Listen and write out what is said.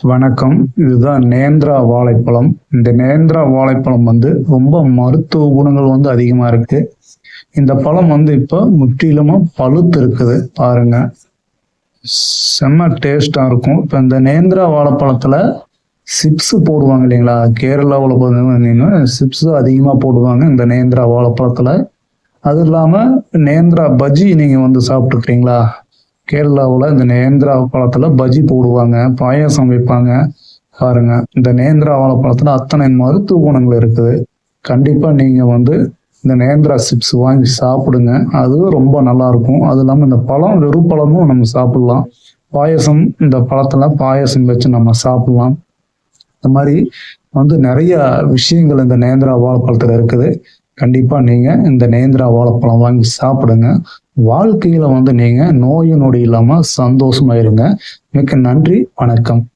வணக்கம். இதுதான் நேந்திரா வாழைப்பழம். இந்த நேந்திரா வாழைப்பழம் ரொம்ப மருத்துவ குணங்கள் அதிகமா இருக்கு. இந்த பழம் இப்போ முற்றிலுமா பழுத்து இருக்குது பாருங்க. செம்ம டேஸ்டா இருக்கும். இப்போ இந்த நேந்திரா வாழைப்பழத்துல சிப்ஸ் போடுவாங்க இல்லைங்களா? கேரளாவில் பார்த்தீங்கன்னா சிப்ஸ் அதிகமா போடுவாங்க இந்த நேந்திரா வாழைப்பழத்துல. அது இல்லாம நேந்திரா பஜ்ஜி நீங்க சாப்பிட்டுருக்கீங்களா? கேரளாவில் இந்த நேந்திரா பழத்துல பஜ்ஜி போடுவாங்க, பாயாசம் வைப்பாங்க. பாருங்க, இந்த நேந்திரா வாழைப்பழத்துல அத்தனை மருத்துவ குணங்கள் இருக்குது. கண்டிப்பா நீங்க இந்த நேந்திரா சிப்ஸ் வாங்கி சாப்பிடுங்க. அதுவும் ரொம்ப நல்லா இருக்கும். அது இல்லாம இந்த பழம் வெறும் பழமும் நம்ம சாப்பிடலாம். பாயசம், இந்த பழத்துல பாயசம் வச்சு நம்ம சாப்பிடலாம். இந்த மாதிரி நிறைய விஷயங்கள் இந்த நேந்திரா வாழைப்பழத்துல இருக்குது. கண்டிப்பா நீங்க இந்த நேந்திரா வாழைப்பழம் வாங்கி சாப்பிடுங்க. வாழ்க்கையில நீங்க நோய் நொடி இல்லாம சந்தோஷமா இருங்க. மிக்க நன்றி. வணக்கம்.